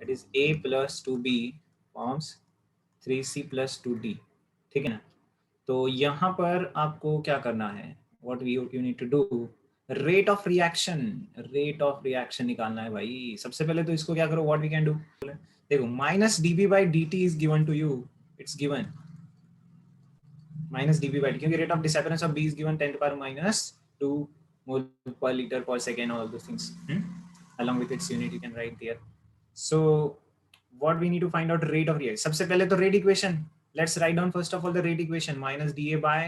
That is A plus 2B forms 3C plus 2D, ठीक है ना। तो यहाँ पर आपको क्या करना है, what you need to do, rate of reaction निकालना है भाई। सबसे पहले तो इसको क्या करो, व्हाट वी कैन डू, देखो minus dB by dt is given to you, it's given minus dB by dt, क्योंकि rate of disappearance of B is given 10 to the power minus 2 mole per liter per second, all those things. Along with its unit you can write there. So what we need to find out, rate of reaction. सबसे पहले तो rate equation, let's write down first of all the rate equation. Minus dA by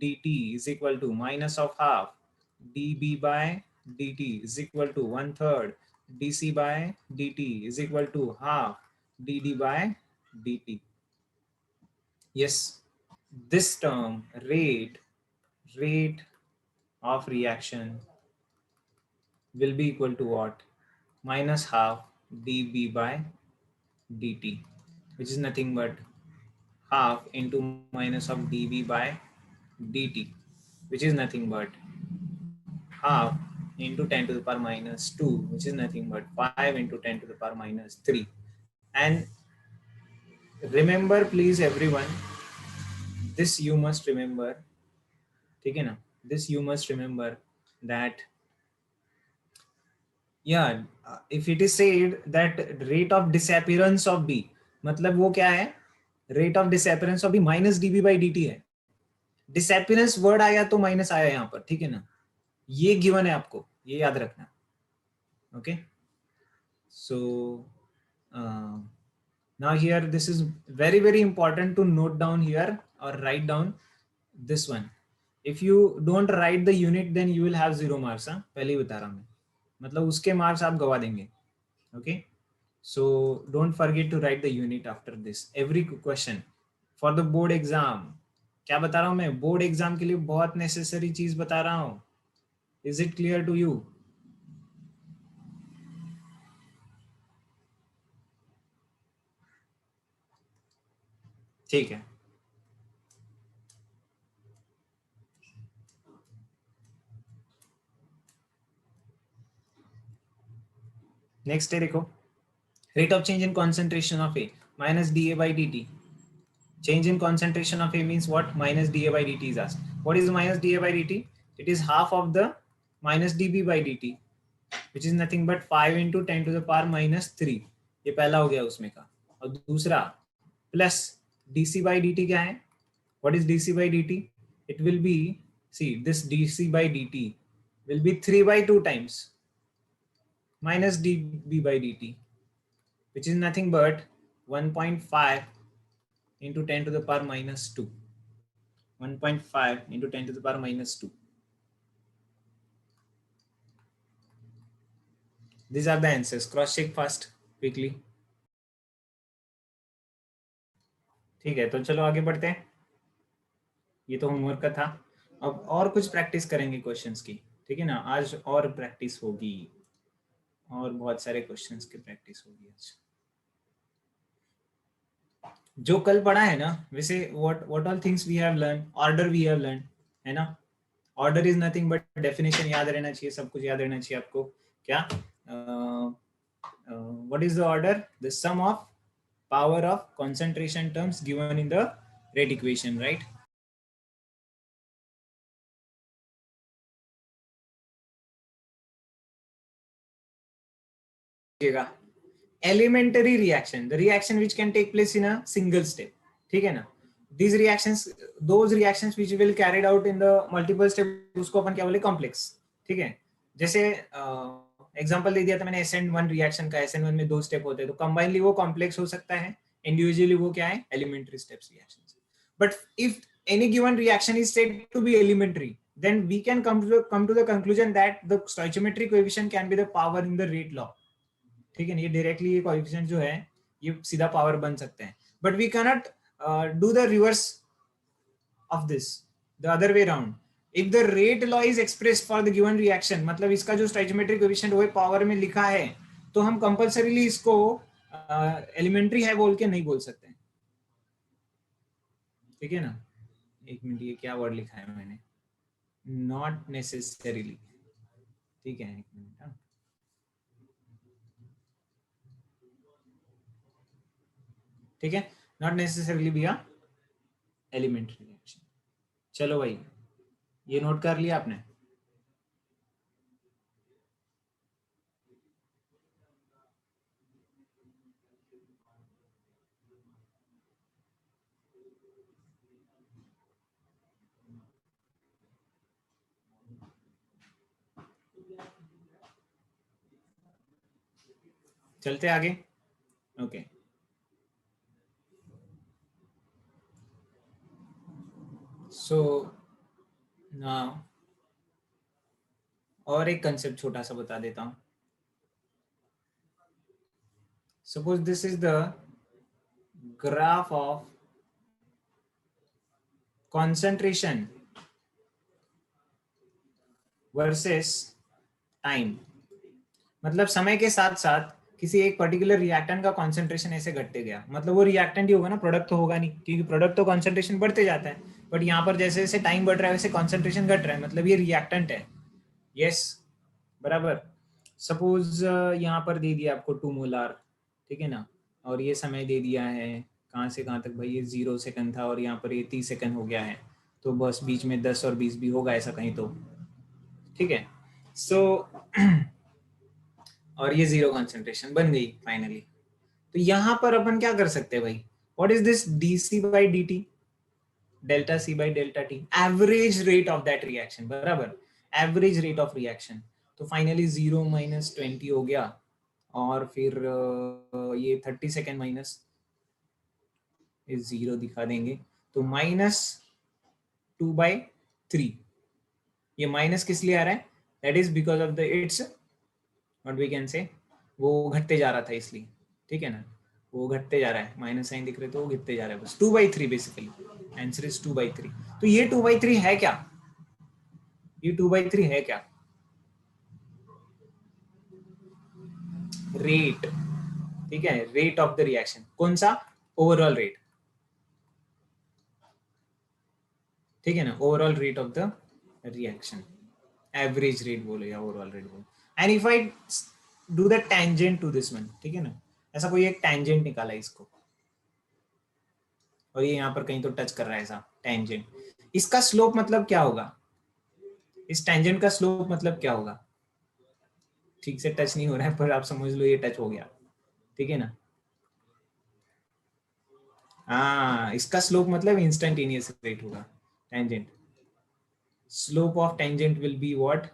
dt is equal to minus of half dB by dt is equal to 1/3 dC by dt is equal to half dd by dt. Yes, this term rate of reaction will be equal to what, minus half dB by dt, which is nothing but half into minus of dB by dt, which is nothing but half into 10 to the power minus 2, which is nothing but 5 into 10 to the power minus 3. And remember please everyone, this you must remember, ठीक है ना, this you must remember that yeah, if it is said that rate of disappearance of B, मतलब वो क्या है, rate of disappearance of B minus dB by dt है। disappearance word आया तो माइनस आया यहाँ पर, ठीक है ना, ये गिवन है आपको, ये याद रखना। Okay, so now here this is very important to note down here or write down this one. If you don't write the unit then you will have 0 marks, हाँ, पहले ही बता रहा हूँ मैं, मतलब उसके मार्क्स आप गवा देंगे। Okay, so don't forget to write the unit after this every question for the board exam। क्या बता रहा हूँ मैं, बोर्ड एग्जाम के लिए बहुत नेसेसरी चीज बता रहा हूँ। Is it clear to you? ठीक है, नेक्स्ट है, देखो rate of change in concentration of A minus D A by D T. Change in concentration of A means what? Minus dA by dt is asked. What is minus dA by dt? It is half of the minus dB by dt, which is nothing but 5 into 10 to the power minus 3. ये पहला हो गया उसमें का। और दूसरा plus dC by dt क्या है? What is dC by dt? It will be, see this dC by dt will be 3 by 2 times minus dB by dt, which is nothing but 1.5 into 10 to the power minus 2. 1.5 into 10 to the power minus 2. These are the answers. Cross check fast, quickly. ठीक है, तो चलो आगे बढ़ते हैं। ये तो homework का था, अब और कुछ प्रैक्टिस करेंगे क्वेश्चंस की, ठीक है ना। आज और प्रैक्टिस होगी, और बहुत सारे क्वेश्चंस की प्रैक्टिस होगी आज। जो कल पढ़ा है ना, वैसे what all things we have learn, order we have learn, है ना। Order is nothing but definition याद रहना चाहिए, सब कुछ याद रहना चाहिए आपको। क्या what is the order? The sum of power of concentration terms given in the rate equation, right? Elementary reaction, the reaction which can take place in a single step, ठीक है ना। These reactions, those reactions which will carried out in the multiple step, उसको अपन क्या बोले, complex, ठीक है। जैसे example दे दिया था मैंने SN1 रिएक्शन का, SN1 में 2 स्टेप होते हैं, तो कंबाइनली वो कॉम्प्लेक्स हो सकता है, इंडिविजुअली वो क्या है, elementary steps reactions. But if any given reaction is said to be elementary, then we can come to the conclusion that the stoichiometric coefficient can be the power in the rate law, ठीक है ना। ये directly ये coefficient जो है ये सीधा power बन सकते हैं, but we can not do the reverse of this, the other way around. If the rate law is express for the given reaction, मतलब इसका जो स्टोइचियोमेट्रिक कोएफिशिएंट वो पावर में लिखा है, तो हम कंपल्सरीली इसको एलिमेंट्री है बोल के नहीं बोल सकते, ठीक है ना। एक मिनट, ये क्या वर्ड लिखा है मैंने, नॉट नेसेसरीली, ठीक है, एक मिनट। ठीक है, not necessarily be a elementary reaction. चलो भाई, ये नोट कर लिया आपने? चलते आगे। ओके, सो नाउ और एक कंसेप्ट छोटा सा बता देता हूँ। Suppose this is the graph of concentration versus time. मतलब समय के साथ साथ किसी एक पर्टिकुलर रिएक्टेंट का कॉन्सेंट्रेशन ऐसे घटते गया, मतलब वो रिएक्टेंट ही होगा ना, प्रोडक्ट तो होगा नहीं, क्योंकि प्रोडक्ट तो कॉन्सेंट्रेशन बढ़ते जाता है, बट यहाँ पर जैसे जैसे टाइम बढ़ रहा है वैसे कॉन्सेंट्रेशन घट रहा है, मतलब ये रिएक्टेंट है। यस, बराबर। सपोज यहाँ पर दे दिया आपको 2 मोलार, ठीक है ना, और ये समय दे दिया है कहाँ से कहाँ तक भाई, ये 0 सेकंड था और यहाँ पर ये 30 सेकंड हो गया है, तो बस बीच में 10 और 20 भी होगा ऐसा कहीं तो, ठीक है। सो और ये 0 कॉन्सेंट्रेशन बन गई फाइनली। तो यहाँ पर अपन क्या कर सकते हैं भाई, what is this D C by D T, delta C by delta T, average rate of that reaction, बराबर, एवरेज रेट ऑफ रिएक्शन। तो फाइनली 0 माइनस 20 हो गया, और फिर ये 30 सेकेंड माइनस इस 0 दिखा देंगे, तो -2/3। ये माइनस किस लिए आ रहा है, that is because of the it's what we can say, वो घटते जा रहा था इसलिए, ठीक है ना, वो घटते जा रहा है, माइनस साइन दिख रहे तो वो घटते जा रहा है, बस 2/3 बेसिकली, आंसर इज 2/3। तो ये 2/3 है क्या, ये 2/3 है क्या, रेट, ठीक है, रेट ऑफ द रिएक्शन, कौन सा, ओवरऑल रेट, ठीक है ना, overall rate of the reaction, average rate बोलो या ओवरऑल रेट बोलो। And if I do the tangent to this one, ठीक है ना, ऐसा कोई एक टेंजेंट निकाला इसको, और ये यहाँ पर कहीं तो टच कर रहा है ऐसा टेंजेंट, इसका स्लोप मतलब क्या होगा, इस टेंजेंट का स्लोप मतलब क्या होगा, ठीक से टच नहीं हो रहा है पर आप समझ लो ये टच हो गया, ठीक है ना। हाँ, इसका स्लोप मतलब इंस्टेंटेनियस रेट होगा, tangent, slope of tangent will be what,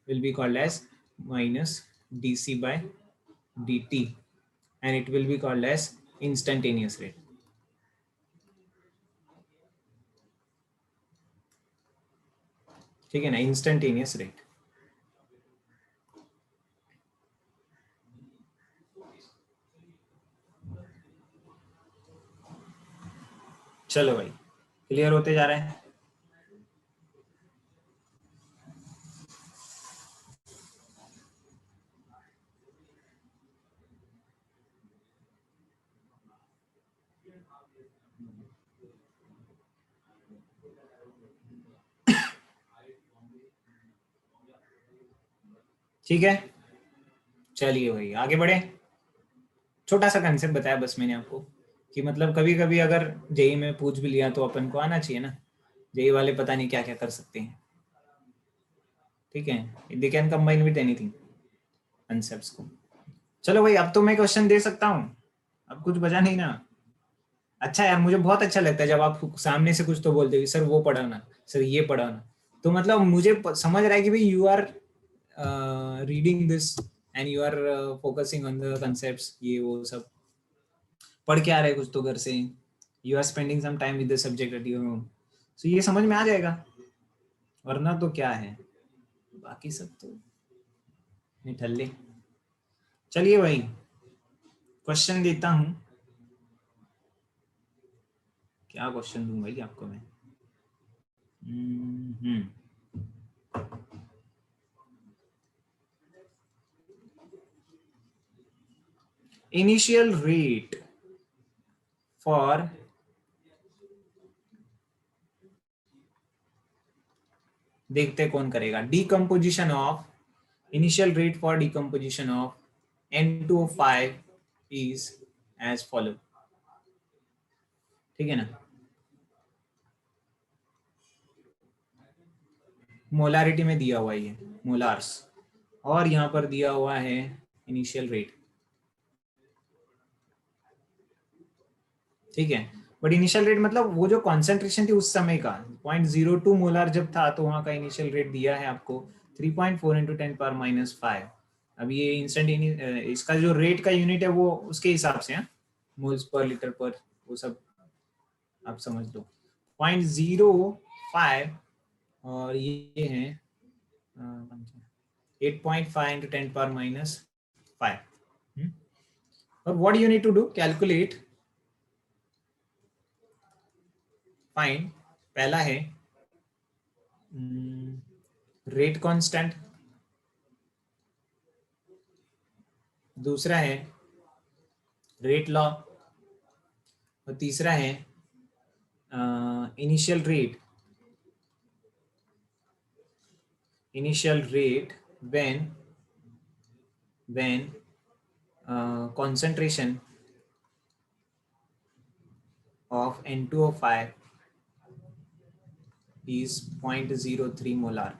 will be called as minus dc by dt, and it will be called as instantaneous rate, ठीक है ना, इंस्टेंटेनियस रेट। चलो भाई, क्लियर होते जा रहे हैं। ठीक है, चलिए भाई आगे बढ़े। छोटा सा कंसेप्ट बताया बस मैंने आपको, कि मतलब कभी कभी अगर जेई में पूछ भी लिया तो अपन को आना चाहिए ना, जेई वाले पता नहीं क्या क्या कर सकते हैं, ठीक है, they can combine with anything concepts को। चलो भाई, अब तो मैं क्वेश्चन दे सकता हूँ, अब कुछ बचा नहीं ना। अच्छा यार, मुझे बहुत अच्छा लगता है जब आप सामने से कुछ तो बोलते हो, सर वो पढ़ाना, सर ये पढ़ाना, तो मतलब मुझे समझ रहा है कि भाई you are reading this and you are focusing on the concepts, ये वो सब पढ़ के आ रहे हैं कुछ तो घर से, you are spending some time with the subject at your home, so ये समझ में आ जाएगा, वरना तो क्या है, बाकी सब तो निठल्ले। चलिए भाई, क्वेश्चन देता हूँ, क्या क्वेश्चन दूं भाई आपको मैं, initial rate for देखते कौन करेगा, decomposition of, initial rate for decomposition of N2O5 is as follow, ठीक है ना। मोलारिटी में दिया हुआ है ये मोलार्स, और यहाँ पर दिया हुआ है इनिशियल रेट, ठीक है। बट इनिशियल रेट मतलब वो जो कॉन्सेंट्रेशन थी उस समय का 0.02 मोलार जब था, तो वहां का इनिशियल रेट दिया है आपको 3.4 इंटू 10⁻⁵। अब ये इंस्टेंट इसका जो रेट का यूनिट है वो उसके हिसाब से है, मोल्स पर लीटर पर, वो सब आप समझ लो। 0.05 और ये है 8.5 इंटू 10⁻⁵। और what you need to do, calculate, find, पहला है रेट कांस्टेंट, दूसरा है रेट लॉ, और तीसरा है initial rate, when concentration of N2O5 is 0.03 molar.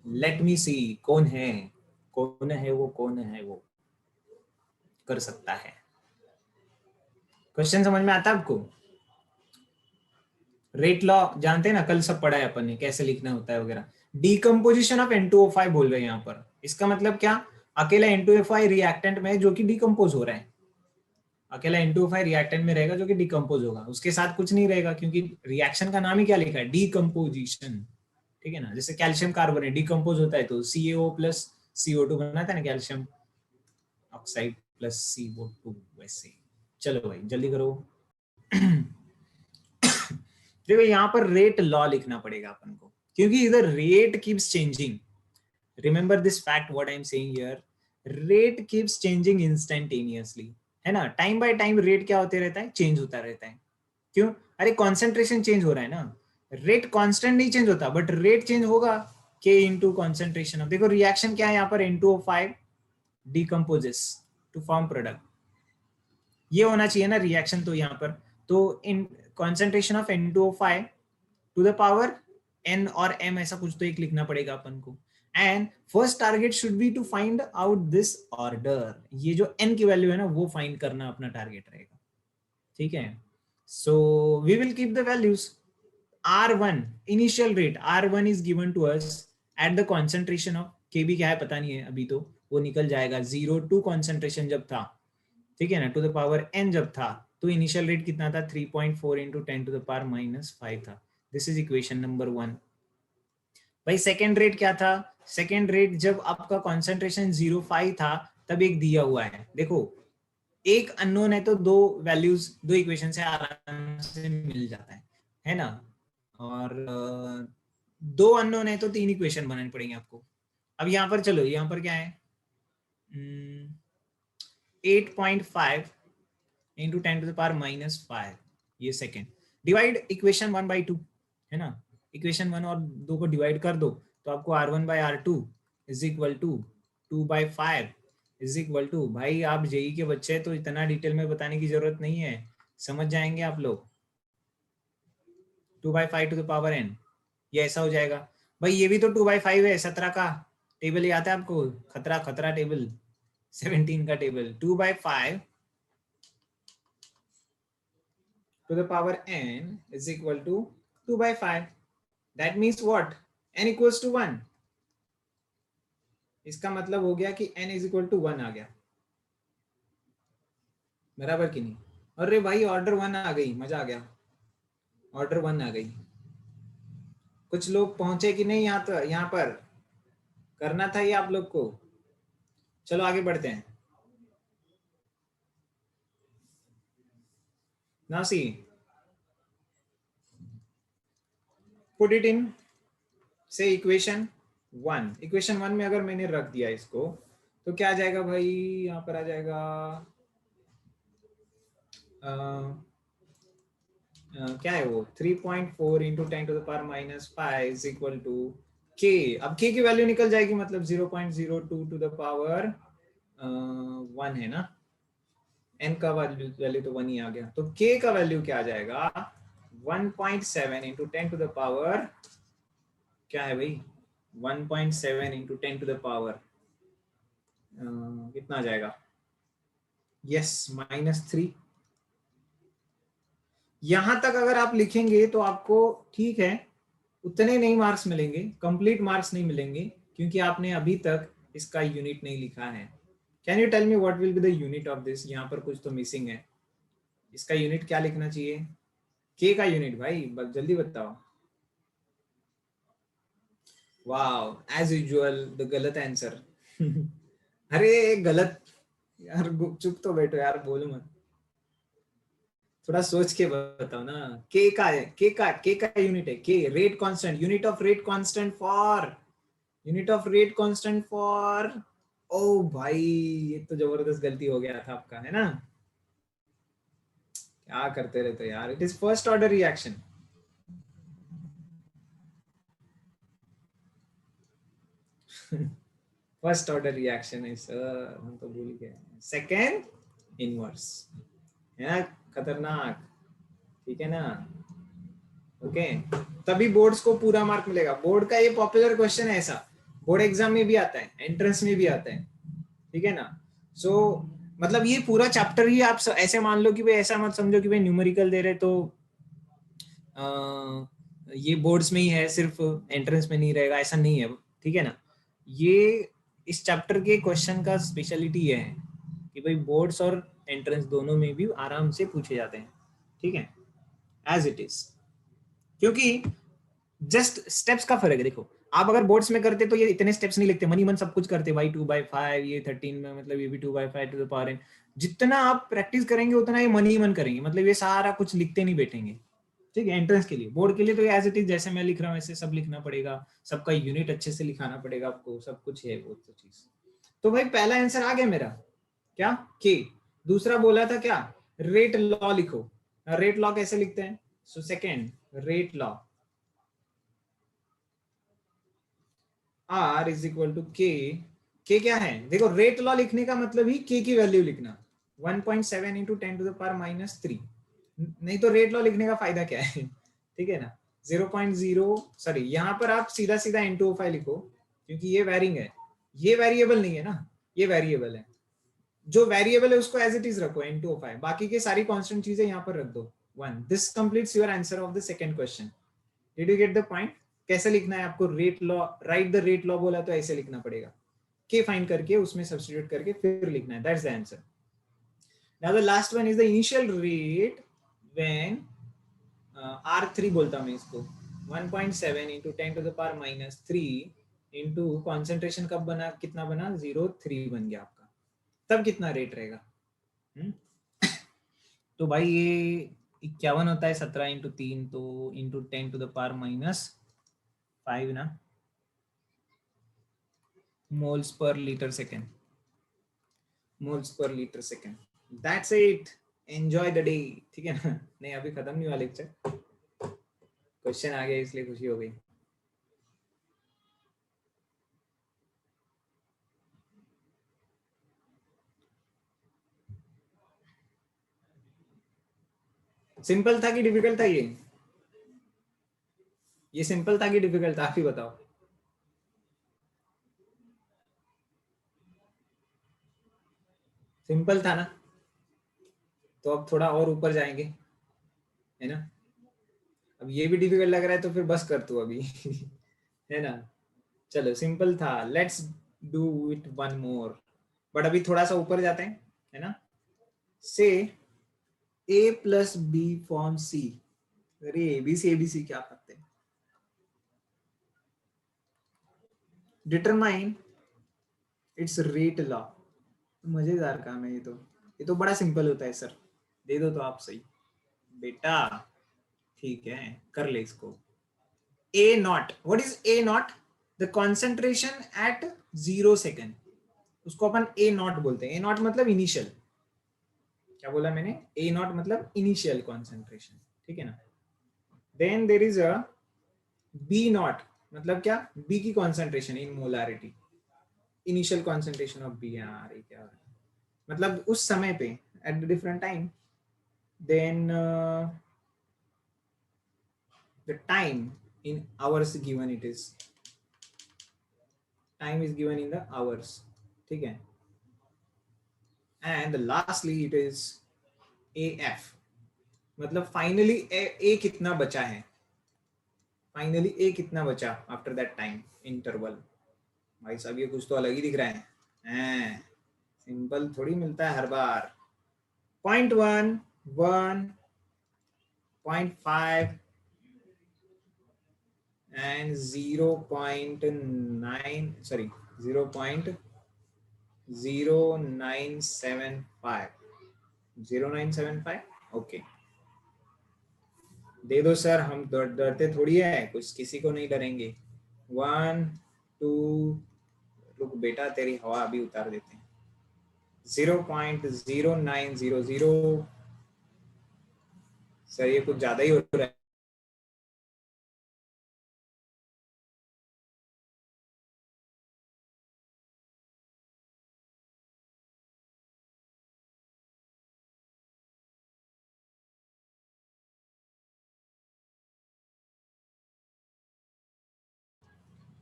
Let me see, कौन है वो कर सकता है। क्वेश्चन समझ में आता है आपको? रेट लॉ जानते हैं ना, कल सब पढ़ा है अपन ने, कैसे लिखना होता है वगैरह। डिकम्पोजिशन ऑफ N2O5 बोल रहे हैं यहाँ पर, इसका मतलब क्या, अकेला N2O5 रिएक्टेंट में जो कि डिकम्पोज हो रहा है, अकेला N2O5 रिएक्टेंट में रहेगा जो कि डिकम्पोज होगा, उसके साथ कुछ नहीं रहेगा, क्योंकि रिएक्शन का नाम ही क्या लिखा है, डिकम्पोजिशन, ठीक है ना। जैसे कैल्शियम कार्बोनेट डिकम्पोज होता है तो CaO प्लस CO2 बनाता है ना, कैल्शियम ऑक्साइड प्लस CO2, वैसे। चलो भाई जल्दी करो। देखो यहाँ पर रेट लॉ लिखना पड़ेगा अपन को, क्योंकि इधर rate keeps changing. Remember this fact what I am saying here, rate keeps changing instantaneously, है ना। टाइम बाय टाइम रेट क्या होते रहता है, चेंज होता रहता है। क्यों? अरे कॉन्सेंट्रेशन चेंज हो रहा है ना, रेट कांस्टेंट नहीं चेंज होता, बट रेट चेंज होगा K इंटू कॉन्सेंट्रेशन। देखो रिएक्शन क्या है यहाँ पर, N2O5 decomposes to form product, ये होना चाहिए ना रिएक्शन, तो यहाँ पर तो in concentration of N2O5 to the power N और M, ऐसा कुछ तो एक लिखना पड़ेगा अपन को। And first target should be to find out this order, ये जो N की वैल्यू है ना वो फाइंड करना अपना टारगेट रहेगा, ठीक है। So we will keep the values. R1 initial rate, R1 is given to us at the concentration of, KB क्या है पता नहीं है अभी, तो वो निकल जाएगा 0.2 कॉन्सेंट्रेशन जब था, ठीक है ना, टू द पावर N जब था, तो इनिशियल रेट कितना था, 3.4 इंटू 10⁻⁵ था। This is equation number 1। भाई सेकेंड रेट क्या था, सेकेंड रेट जब आपका कॉन्सेंट्रेशन 0.5 था तब एक दिया हुआ है, देखो एक अननोन है तो दो वैल्यूज, दो इक्वेशन से आराम से मिल जाता है ना। और दो अननोन है तो तीन इक्वेशन बनानी पड़ेंगे आपको। अब यहाँ पर चलो, यहाँ पर क्या है, 8.5 इंटू 10⁻⁵, ये सेकेंड, डिवाइड इक्वेशन 1/2, है ना। इक्वेशन 1 और 2 को डिवाइड कर दो तो आपको R1/R2 is equal to 2/5 is equal to, भाई आप जेई के बच्चे हैं तो इतना डिटेल में बताने की जरूरत नहीं है, समझ जाएंगे आप लोग। 2/5 टू द पावर N, ये ऐसा हो जाएगा। भाई ये भी तो 2/5 है, 17 का टेबल याद है आपको, खतरा टेबल, 17 का table, 2/5 to the power N is equal to 2/5. That means what? N equals to 1. इसका मतलब हो गया कि N is equal to 1 आ गया, बराबर कि नहीं। अरे भाई ऑर्डर 1 आ गई, मजा आ गया, ऑर्डर 1 आ गई। कुछ लोग पहुंचे कि नहीं, यहाँ तो यहाँ पर करना था ये आप लोग को। चलो आगे बढ़ते हैं। Now see, put it in say equation 1। Equation 1 में अगर मैंने रख दिया इसको तो क्या आ जाएगा भाई, यहाँ पर आ जाएगा क्या है वो, 3.4 into 10⁻⁵ is equal to K। अब K की वैल्यू निकल जाएगी, मतलब 0.02 टू द पावर 1 है ना, n का वैल्यू तो 1 ही आ गया, तो k का वैल्यू क्या आ जाएगा 1.7 इंटू 10 टू द पावर क्या है भाई 1.7 इंटू 10 टू द पावर कितना आ जाएगा यस -3। यहां तक अगर आप लिखेंगे तो आपको ठीक है उतने नहीं मार्क्स मिलेंगे, कंप्लीट मार्क्स नहीं मिलेंगे, क्योंकि आपने अभी तक इसका यूनिट नहीं लिखा है। Can you tell me what will be the unit of this? यहाँ पर कुछ तो मिसिंग है, इसका यूनिट क्या लिखना चाहिए? के का यूनिट भाई जल्दी बताओ। वाओ एज यूजुअल द गलत आंसर। अरे गलत यार, चुप तो बैठो यार, बोलो मत, थोड़ा सोच के बताओ ना। के का है, के का यूनिट है के, rate constant, unit of rate constant for, unit of rate constant for. ओ भाई ये तो जबरदस्त गलती हो गया था आपका, है ना? क्या करते रहते यार, it is first order reaction. First order reaction है सर, हम तो भूल गए। सेकेंड इनवर्स है ना, खतरनाक, ठीक है ना? ओके तभी बोर्ड्स को पूरा मार्क मिलेगा। बोर्ड का ये पॉपुलर क्वेश्चन है, ऐसा बोर्ड एग्जाम में भी आता है, एंट्रेंस में भी आता है, ठीक है ना? सो मतलब ये पूरा चैप्टर ही आप ऐसे मान लो कि भाई, ऐसा मत समझो कि भाई न्यूमेरिकल दे रहे तो ये बोर्ड्स में ही है, सिर्फ एंट्रेंस में नहीं रहेगा, ऐसा नहीं है, ठीक है ना? ये इस चैप्टर के क्वेश्चन का स्पेशलिटी ये है कि भाई बोर्ड्स और एंट्रेंस दोनों में भी आराम से पूछे जाते हैं, ठीक है, एज इट इज। क्योंकि जस्ट स्टेप्स का फर्क है। देखो आप अगर बोर्ड्स में करते तो ये इतने स्टेप्स नहीं लिखते, मनी मन सब कुछ करते भाई 2/5, ये 13 में मतलब ये भी 2/5 टू द पावर n। जितना आप प्रैक्टिस करेंगे उतना ये मनी मन करेंगे, मतलब ये सारा कुछ लिखते नहीं बैठेंगे, ठीक है? एंट्रेंस के लिए, बोर्ड के लिए तो एज इट इज जैसे मैं लिख रहा हूँ ऐसे सब लिखना पड़ेगा, सबका यूनिट अच्छे से लिखाना पड़ेगा आपको, सब कुछ है वो तो चीज। तो भाई पहला आंसर आ गया मेरा, क्या के। दूसरा बोला था क्या, रेट लॉ लिखो। रेट लॉ कैसे लिखते हैं? So second rate law, R is equal to K. K क्या है? देखो रेट लॉ लिखने का मतलब ही के की वैल्यू लिखना, 1.7 इंटू 10 टू द पावर -3। नहीं तो रेट लॉ लिखने का फायदा क्या है? ठीक है ना, 0.0 सॉरी, यहाँ पर आप सीधा सीधा N2O5 लिखो, क्योंकि ये वेरिंग है, ये वेरिएबल नहीं है ना, ये वेरिएबल है। जो वेरिएबल है उसको एज इट इज रखो N2O5, बाकी के सारी कांस्टेंट चीजें यहाँ पर रख दो 1। This completes your answer of the second question. Did you get the point? कैसे लिखना है आपको? Rate law, right the rate law बोला तो ऐसे लिखना पड़ेगा, के फाइंड करके उसमें सब्स्टिट्यूट करके फिर लिखना है, that's the answer. Now the last one is the initial rate when R3 बोलता हूं मैं इसको, 1.7 into 10 to the power -3 into concentration कब बना, कितना बना 0.3 बन गया आपका, तब कितना रेट रहेगा? तो भाई ये 51 होता है, 17 इंटू 3 तो इंटू 10 टू द पावर -5 ना, moles per litre second, moles per litre second. That's it, enjoy the day, ठीक है ना? नहीं अभी खत्म नहीं हुआ लेक्चर, क्वेश्चन आ गया इसलिए खुशी हो गई। सिंपल था कि डिफिकल्ट था ये सिंपल था कि डिफिकल्ट था, आप ही बताओ। सिंपल था ना, तो अब थोड़ा और ऊपर जाएंगे, है ना? अब ये भी डिफिकल्ट लग रहा है तो फिर बस कर तू अभी। है ना? चलो सिंपल था, let's do it one more, but अभी थोड़ा सा ऊपर जाते हैं, है ना? से A plus B form C. अरे एबीसी क्या करते हैं? Determine its rate law. मजेदार काम है ये तो बड़ा सिंपल होता है सर, दे दो तो आप सही बेटा, ठीक है कर ले इसको। A not, what is A not? The concentration eight 0 second, उसको अपन A नॉट बोलते हैं। A नॉट मतलब इनिशियल, क्या बोला मैंने? A नॉट मतलब इनिशियल कॉन्सेंट्रेशन, ठीक है ना? Then there is a B not, मतलब क्या? B की concentration in molarity, initial concentration of B. यार ये क्या है? मतलब उस समय पे at the different time. Then the time in hours given, it is time is given in the hours, ठीक है. And lastly it is AF, मतलब फाइनली ए कितना बचा है, फाइनली ए कितना बचा आफ्टर दैट टाइम इंटरवल. भाई साहब ये कुछ तो अलग ही दिख रहा है, सिंपल थोड़ी मिलता है हर बार. 0.1, 1, 0.5 and 0.9, sorry 0.0975, 0975. ओके दे दो सर, हम डरते थोड़ी है, कुछ किसी को नहीं डरेंगे. 1, 2, रुक बेटा तेरी हवा अभी उतार देते हैं. 0.0900. सर ये कुछ ज्यादा ही हो रहा है.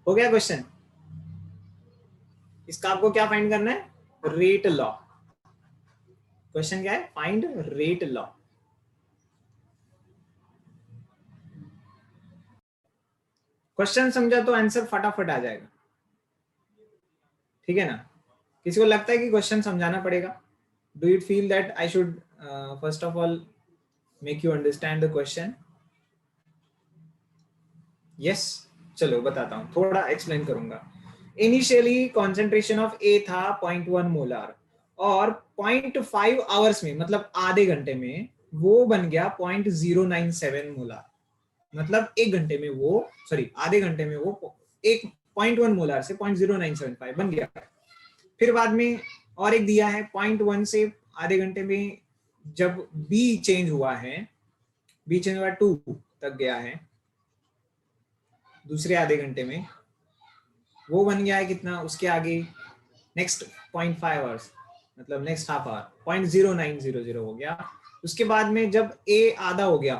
हो गया क्वेश्चन. इसका आपको क्या फाइंड करना है, रेट लॉ. क्वेश्चन क्या है, फाइंड रेट लॉ. क्वेश्चन समझा तो आंसर फटाफट आ जाएगा, ठीक है ना. किसी को लगता है कि क्वेश्चन समझाना पड़ेगा? Do you feel that I should first of all make you understand the question? Yes, चलो बताता हूँ, थोड़ा एक्सप्लेन करूंगा. इनिशियली कॉन्सेंट्रेशन ऑफ ए था 0.1 मोलार और 0.5 आवर्स में, मतलब आधे घंटे में वो बन गया 0.097 मोलार. मतलब एक घंटे में वो, सॉरी आधे घंटे में वो एक 0.1 मोलार से 0.0975 बन गया. फिर बाद में और एक दिया है 0.1 से आधे घंटे में जब बी चेंज हुआ है, बी चेंज हुआ 2 तक गया है दूसरे आधे घंटे में, वो बन गया है कितना उसके आगे, नेक्स्ट 0.5 आवर्स, मतलब नेक्स्ट हाफ आवर 0.0900 हो गया. उसके बाद में जब ए आधा हो गया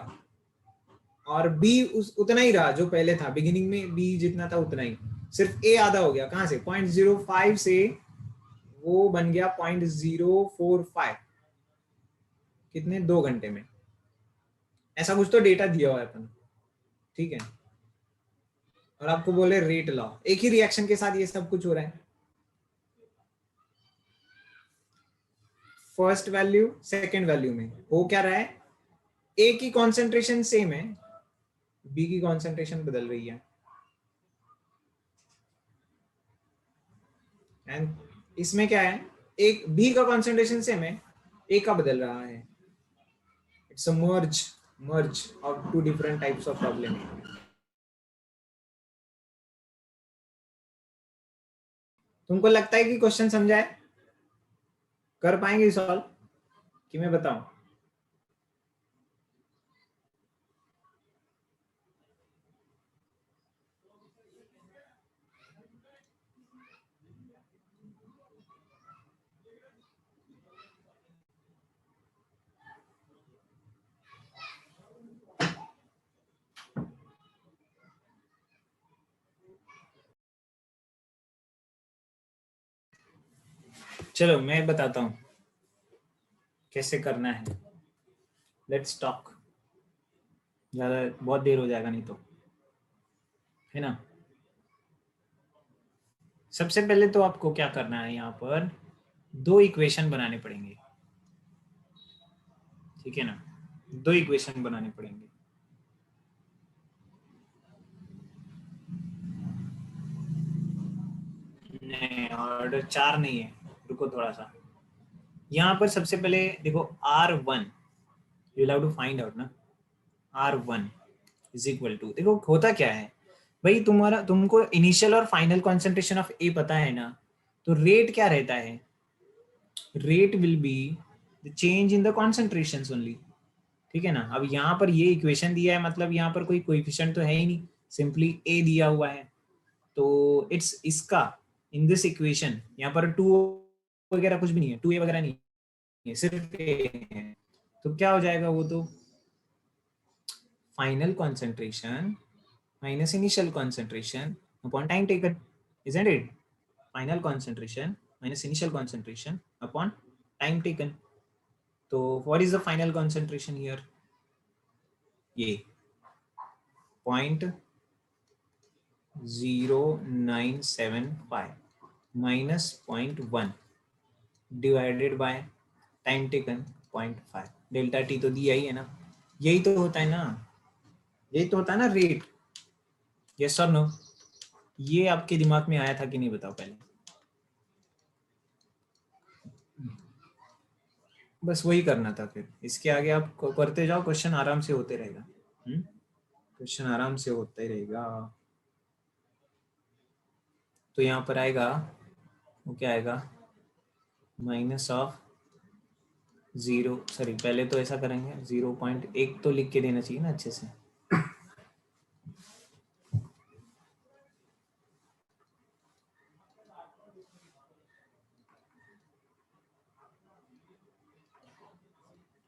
और बी उतना ही रहा जो पहले था, बिगिनिंग में बी जितना था उतना ही, सिर्फ ए आधा हो गया. कहां से, 0.05 से वो बन गया 0.045, कितने, 2 घंटे में. ऐसा कुछ तो डेटा दिया हुआ है अपन, ठीक है. और आपको बोले रेट लॉ, एक ही रिएक्शन के साथ ये सब कुछ हो रहा है. फर्स्ट वैल्यू सेकंड वैल्यू में हो क्या रहा है, ए की कॉन्सेंट्रेशन सेम है, बी की कॉन्सेंट्रेशन बदल रही है. एंड इसमें क्या है, एक बी का कॉन्सेंट्रेशन सेम है, ए का बदल रहा है. It's a merge of two different types of problem. तुमको लगता है कि क्वेश्चन समझा है, कर पाएंगे सॉल्व कि मैं बताऊं? चलो मैं बताता हूं कैसे करना है. लेट्स टॉक, ज्यादा बहुत देर हो जाएगा नहीं तो, है ना. सबसे पहले तो आपको क्या करना है, यहाँ पर 2 इक्वेशन बनाने पड़ेंगे, ठीक है ना. 2 इक्वेशन बनाने पड़ेंगे. नहीं, ऑर्डर 4 नहीं है, रुको थोड़ा सा. यहाँ पर सबसे पहले देखो R1 you have to find out ना. R1 इज इक्वल टू, देखो होता क्या है भाई, तुमको इनिशियल और फाइनल कॉन्सेंट्रेशन ऑफ ए पता है ना, तो रेट क्या रहता है, rate will be the change in the concentrations only, ठीक है ना. अब यहाँ पर ये इक्वेशन दिया है, मतलब यहाँ पर कोई कोएफिशिएंट तो है ही नहीं, सिंपली ए दिया हुआ है. तो इट्स इसका इन दिस इक्वेशन यहाँ पर 2 वगैरह कुछ भी नहीं है, 2a वगैरह नहीं है, सिर्फ ए है, तो क्या हो जाएगा वो तो final concentration minus initial concentration upon time taken, isn't it? Final concentration minus initial concentration upon time taken. So what is the final concentration here? ये 0.0975 minus 0.1 divided by time taken 0.5. Delta T तो दिया ही है ना, यही तो होता है ना, यही तो होता है ना रेट. यस और नो? ये आपके दिमाग में आया था कि नहीं बताओ पहले. बस वही करना था, फिर इसके आगे आप करते जाओ, क्वेश्चन आराम से होते रहेगा. क्वेश्चन आराम से होता ही रहेगा. तो यहाँ पर आएगा वो क्या आएगा, माइनस ऑफ 0, सॉरी पहले तो ऐसा करेंगे 0.1 तो लिख के देना चाहिए ना अच्छे से.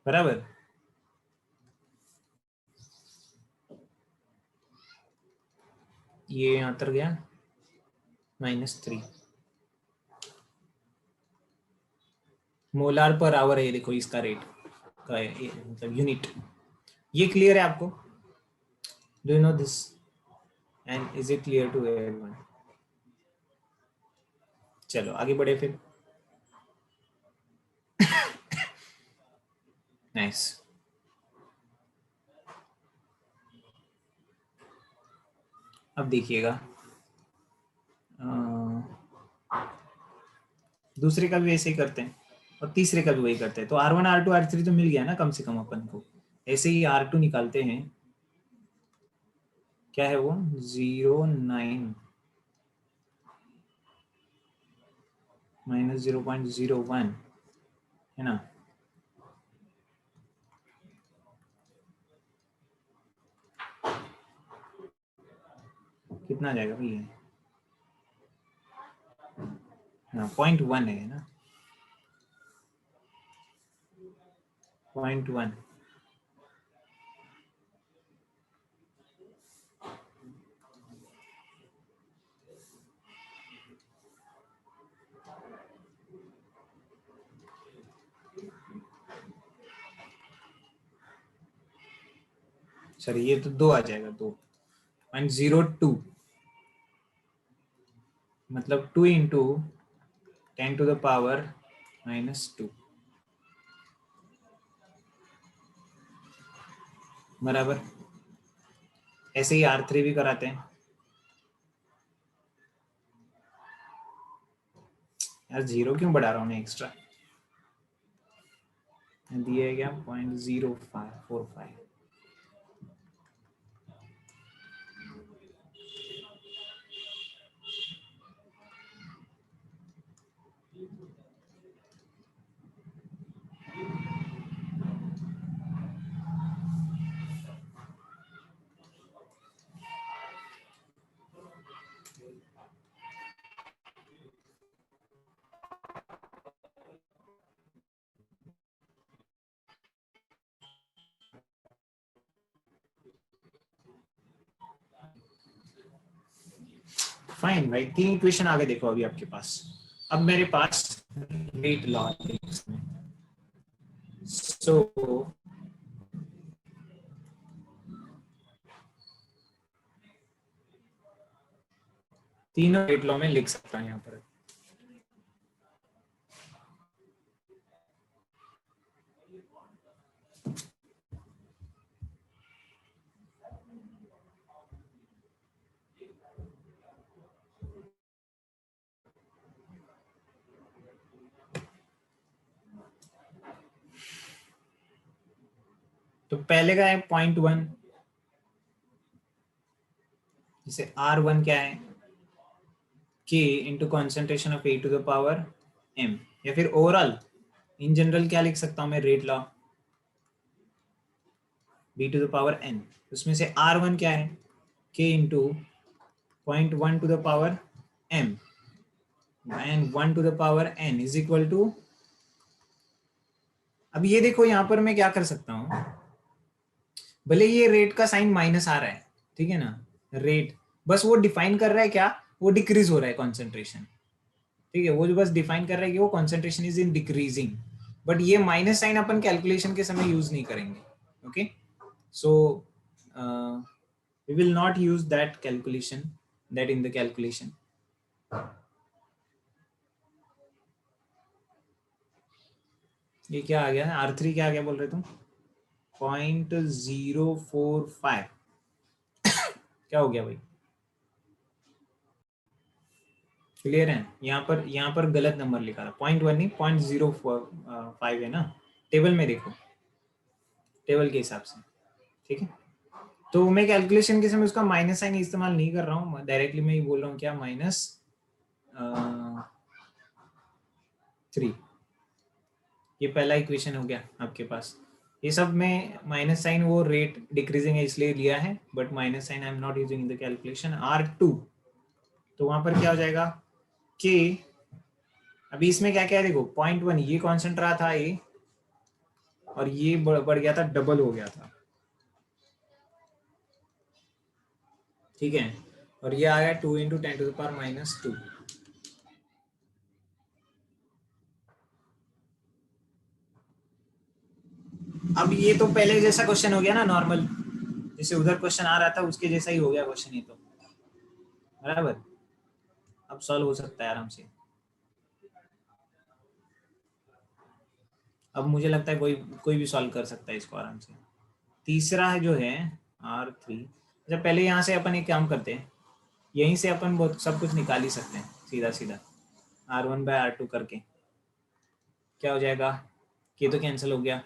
बराबर. ये यहाँ तर गया -3 मोलार पर आवर है. देखो इसका रेट का मतलब यूनिट. ये क्लियर है आपको? Do you know this and is it clear to everyone? चलो आगे बढ़े फिर. नाइस. अब देखिएगा दूसरे का भी वैसे ही करते हैं और तीसरे का भी वही करते हैं. तो R1 R2 R3 तो मिल गया ना कम से कम अपन को. ऐसे ही R2 निकालते हैं. क्या है वो 0.9 माइनस 0.01 है ना. कितना आ जाएगा भैया? हाँ 0.1 है ना, 0.1. सॉरी ये तो 2 आ जाएगा, 2.02 मतलब 2 इंटू 10⁻⁻². बराबर. ऐसे ही R3 भी कराते हैं. यार 0 क्यों बढ़ा रहा हूँ मैं एक्स्ट्रा? दिया गया 0.0545. फाइन भाई. 3 इक्वेशन आगे देखो अभी आपके पास. अब मेरे पास रेट लॉ है इसमें. सो तीनों रेट लॉ में लिख सकता हूँ यहाँ पर. तो पहले का है 0.1, जैसे R1 क्या है, K into concentration of A⁻m. या फिर ओवरऑल इन जनरल क्या लिख सकता हूँ मैं, रेट लॉ B⁴n. उसमें से R1 क्या है, K into 0.1⁻m and 1⁻n is equal to अब ये देखो यहाँ पर मैं क्या कर सकता हूँ, भले ये रेट का साइन माइनस आ रहा है, ठीक है ना, रेट बस वो डिफाइन कर रहा है क्या, वो डिक्रीज हो रहा है कॉन्सेंट्रेशन, ठीक है, वो जो बस डिफाइन कर रहा है कि वो concentration is in decreasing, but ये माइनस साइन अपन कैलकुलेशन के समय यूज नहीं करेंगे, okay, so we will not use that calculation, that in the calculation. ये क्या आ गया है, R3 क्या आ गया बोल रहे तुम, 0.045, क्या हो गया भाई, क्लियर है, यहाँ पर गलत नंबर लिखा था, 0.1 नहीं 0.045 है ना, टेबल में देखो, टेबल के हिसाब से, ठीक है। तो मैं कैलकुलेशन के समय उसका माइनस साइन इस्तेमाल नहीं कर रहा हूँ, डायरेक्टली मैं ये बोल रहा हूँ क्या, -3, ये पहला इक्वेशन हो गया आपके पास। ये सब में माइनस साइन वो रेट डिक्रीजिंग है इसलिए लिया है, but minus sign I am not using in the calculation. R2 तो वहां पर क्या हो जाएगा कि अभी इसमें क्या क्या है देखो, 0.1 ये कांस्टेंट रहा था ये, और ये बढ़ गया था, डबल हो गया था, ठीक है, और ये आ गया 2 × 10⁻²। अब ये तो पहले जैसा क्वेश्चन हो गया ना, नॉर्मल जैसे उधर क्वेश्चन आ रहा था उसके जैसा ही हो गया क्वेश्चन, ये तो बराबर, अब सॉल्व हो सकता है आराम से। अब मुझे लगता है कोई कोई भी सॉल्व कर सकता है इसको आराम से। तीसरा है जो है R3, जब पहले यहाँ से अपन एक काम करते हैं, यहीं से अपन बहुत सब कुछ निकाल ही सकते हैं सीधा सीधा, R1/R2 करके क्या हो जाएगा, ये तो कैंसिल हो गया,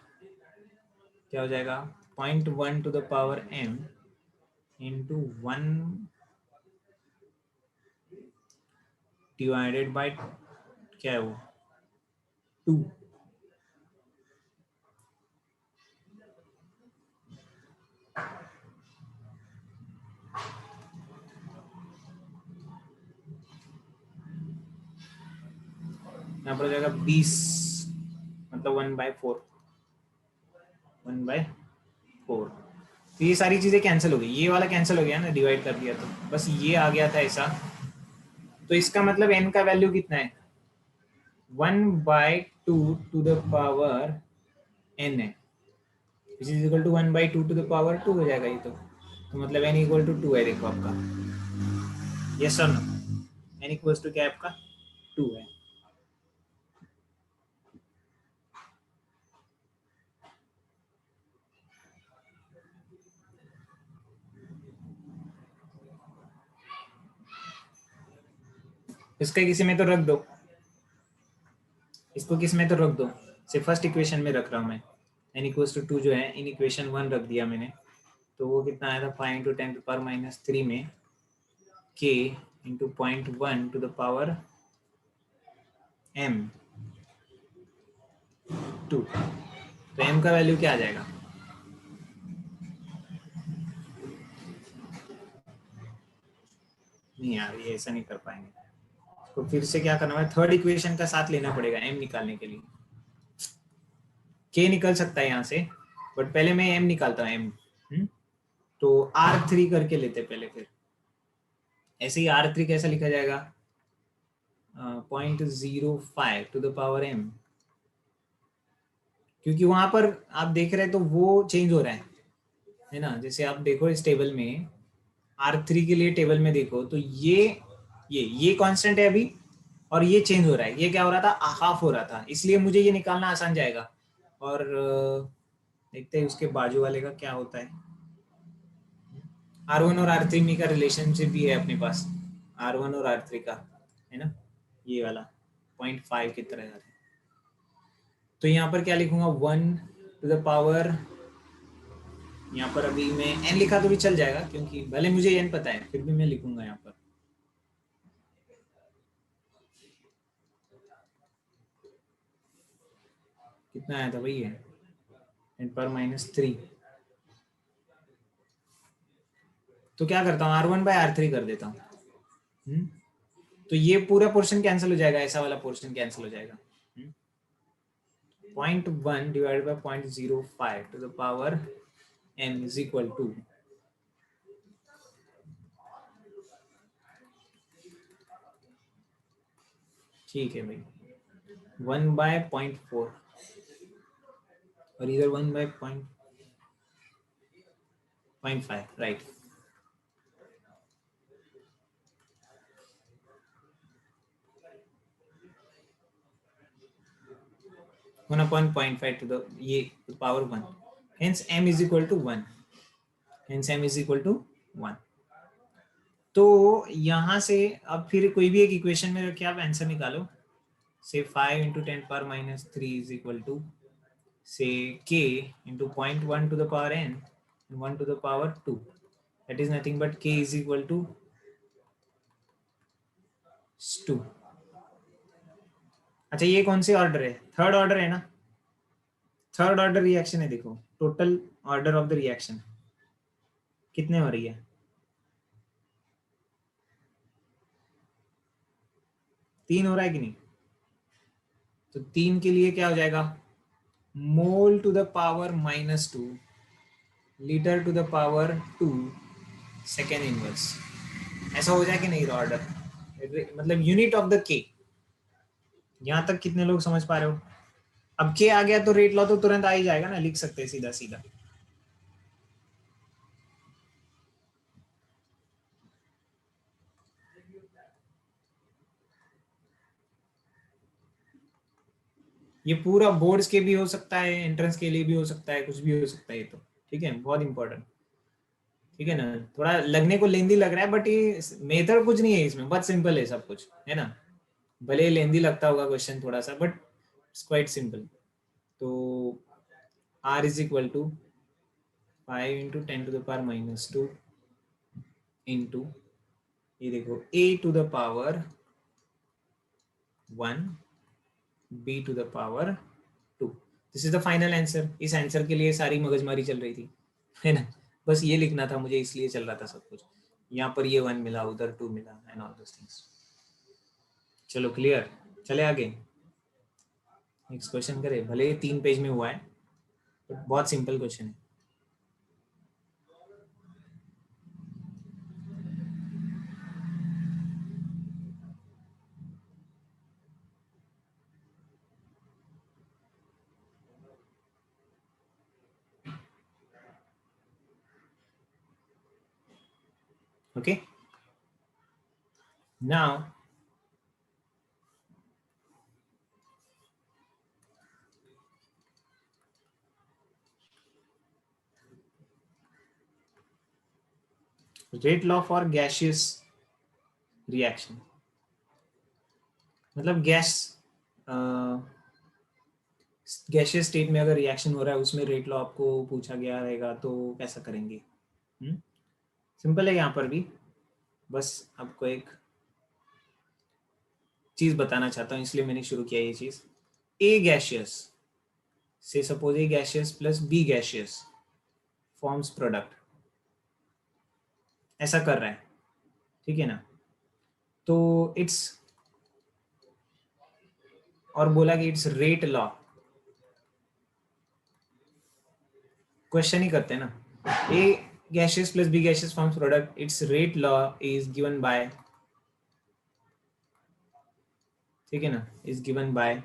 क्या हो जाएगा 0.1 into 1 डिवाइडेड बाय क्या है वो 2, यहाँ पर हो जाएगा 20, मतलब 1/4, 1/4। तो ये सारी चीजें कैंसिल हो गई, ये वाला कैंसिल हो गया ना, डिवाइड कर दिया तो बस ये आ गया था ऐसा। तो इसका मतलब n का वैल्यू कितना है, 1/2 टू द पावर n है, which is equal to 1/2 to the power 2 हो जाएगा ये तो मतलब n इक्वल टू 2 है देखो आपका, यस और नो, n इक्वल टू क्या है आपका 2 है। इसका किसी में तो रख दो, इसको किस में तो रख दो, सिर्फ फर्स्ट इक्वेशन में रख रहा हूँ मैं, n इक्वल टू 2 जो है इन इक्वेशन 1 रख दिया मैंने, तो वो कितना आया था 5 × 10⁻³ में k into 0.1 to the power m 2, तो m का वैल्यू क्या आ जाएगा, नहीं यार ये ऐसा नहीं कर पाएंगे, तो फिर से क्या करना है, थर्ड इक्वेशन का साथ लेना पड़ेगा m निकालने के लिए, k निकल सकता है यहाँ से, बट पहले मैं m निकालता हूँ m, तो R3 करके लेते पहले, फिर ऐसे ही R3 कैसा लिखा जाएगा 0.05 टू द पावर m, क्योंकि वहां पर आप देख रहे हैं तो वो चेंज हो रहा है ना, जैसे आप देखो इस टेबल में R3 के लिए टेबल में देखो तो ये कांस्टेंट है अभी, और ये चेंज हो रहा है, ये क्या हो रहा था, हाफ हो रहा था, इसलिए मुझे ये निकालना आसान जाएगा। और देखते हैं उसके बाजू वाले का क्या होता है, R1 और R3 का रिलेशनशिप भी है अपने पास, R1 और R3 का, है ना, ये वाला 0.5 की तरह है। तो यहाँ पर क्या लिखूंगा 1 टू द पावर, यहाँ पर अभी मैं n लिखा तो भी चल जाएगा क्योंकि भले मुझे n पता है फिर भी मैं लिखूंगा यहाँ पर, कितना आया था भाई ये 10⁻³ तो क्या करता हूँ R1/R3 कर देता हूँ, तो ये पूरा पोर्शन कैंसिल हो जाएगा, ऐसा वाला पोर्शन कैंसिल हो जाएगा, 0.1 divided by 0.05 to the power n is equal to ठीक है भाई 1/0.4 और इधर 1/0.5 राइट 1/0.5 to the ये power 1 hence m is equal to 1 hence m is equal to 1 तो यहाँ से अब फिर कोई भी एक इक्वेशन में रख के आप आंसर निकालो say 5 into 10 power minus 3 is equal to say k into 0.1 to the power n and 1 to the power 2 that is nothing but k is equal to 2 अच्छा ये कौन से ऑर्डर है थर्ड ऑर्डर है ना थर्ड ऑर्डर रिएक्शन है देखो total order of the reaction कितने हो रही है 3 हो रहा है कि नहीं तो 3 के लिए क्या हो जाएगा mole to the power -2 litre to the power 2 second inverse ऐसा हो जाए कि नहीं ऑर्डर मतलब यूनिट ऑफ द के यहां तक कितने लोग समझ पा रहे हो अब के आ गया तो रेट लॉ तो तुरंत आ ही जाएगा ना लिख सकते हैं सीधा सीधा ये पूरा बोर्ड्स के भी हो सकता है एंट्रेंस के लिए भी हो सकता है कुछ भी हो सकता है ये तो ठीक है बहुत इंपॉर्टेंट ठीक है ना थोड़ा लगने को लेंदी लग रहा है बट ये मेथड कुछ नहीं है इसमें बहुत सिंपल है सब कुछ है ना भले लेंदी लगता होगा क्वेश्चन थोड़ा सा बट इट्स क्वाइट सिंपल तो r is equal to 5 into 10 to the power -2 into ये देखो a to the power 1 b to the power 2 this is the final answer इस आंसर के लिए सारी मगजमारी चल रही थी है ना बस ये लिखना था मुझे इसलिए चल रहा था सब कुछ यहाँ पर ये 1 मिला उधर 2 मिला एंड ऑल दोस थिंग्स चलो क्लियर चले आगे नेक्स्ट क्वेश्चन करें भले 3 पेज में हुआ है बट बहुत सिंपल क्वेश्चन है okay now rate law for gaseous reaction मतलब गैसियस स्टेट में अगर रिएक्शन हो रहा है उसमें रेट लॉ आपको पूछा गया रहेगा तो कैसा करेंगे सिंपल है यहाँ पर भी बस आपको एक चीज बताना चाहता हूँ इसलिए मैंने शुरू किया ये चीज ए गैसियस से suppose A gaseous plus B gaseous forms product ऐसा कर रहा है ठीक है ना तो इट्स और बोला कि इट्स रेट लॉ क्वेश्चन ही करते हैं ना ए gaseous plus B gaseous forms product its rate law is given by ठीक है ना is given by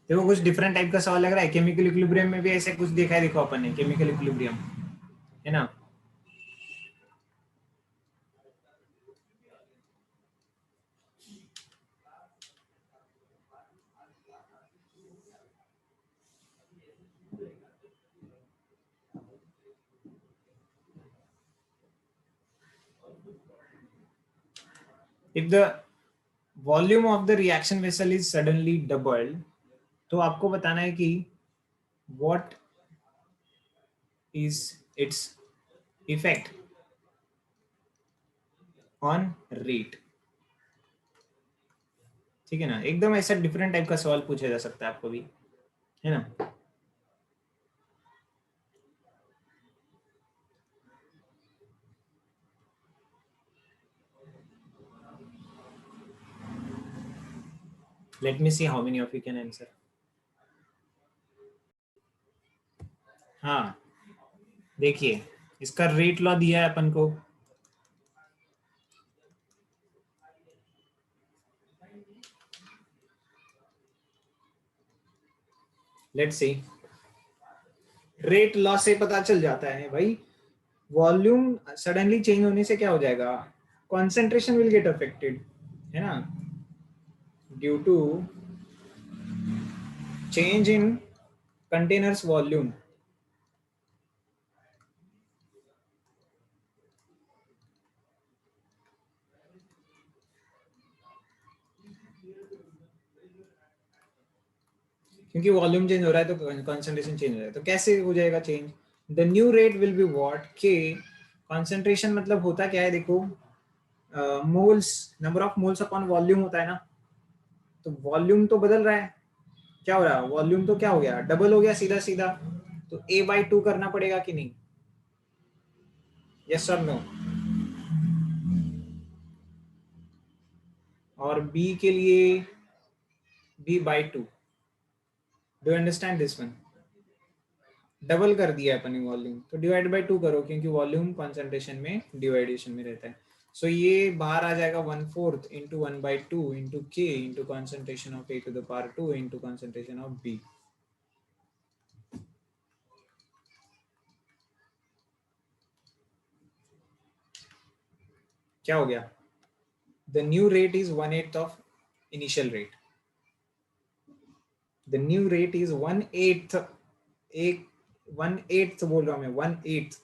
देखो कुछ डिफरेंट टाइप का सवाल लग रहा है केमिकल इक्विलिब्रियम में भी ऐसे कुछ देखा है देखो अपन ने केमिकल इक्विलिब्रियम है ना if the volume of the reaction vessel is suddenly doubled, तो आपको बताना है कि what is its effect on rate. ठीक है ना, एकदम ऐसा डिफरेंट टाइप का सवाल पूछा जा सकता है आपको भी, है ना। Let me see how many of you can answer. हाँ देखिए, इसका रेट लॉ दिया है अपन को, लेट्स सी। रेट लॉ से पता चल जाता है भाई, वॉल्यूम सडनली चेंज होने से क्या हो जाएगा, कॉन्सेंट्रेशन विल गेट अफेक्टेड, है ना, due to change in containers volume. क्योंकि वॉल्यूम चेंज हो रहा है तो कॉन्सेंट्रेशन चेंज हो रहा है, तो कैसे हो जाएगा change, the new rate will be what के, कॉन्सेंट्रेशन मतलब होता क्या है देखो, moles, number of moles upon volume होता है ना, तो वॉल्यूम तो बदल रहा है, क्या हो रहा है, वॉल्यूम तो क्या हो गया, डबल हो गया सीधा सीधा, तो A/2 करना पड़ेगा कि नहीं, यस और नो। और B के लिए B/2, do you understand this one, double कर दिया अपन ने वॉल्यूम, तो डिवाइड बाय 2 करो, क्योंकि वॉल्यूम कॉन्सेंट्रेशन में डिवाइडेशन में रहता है। सो ये बाहर आ जाएगा 1/4 इंटू 1/2 इंटू के into concentration of A⁻², into concentration of B। क्या हो गया, the new rate is 1/8 of initial rate, the new rate is 1/8, एक 1/8 बोल रहा हूं मैं, 1/8।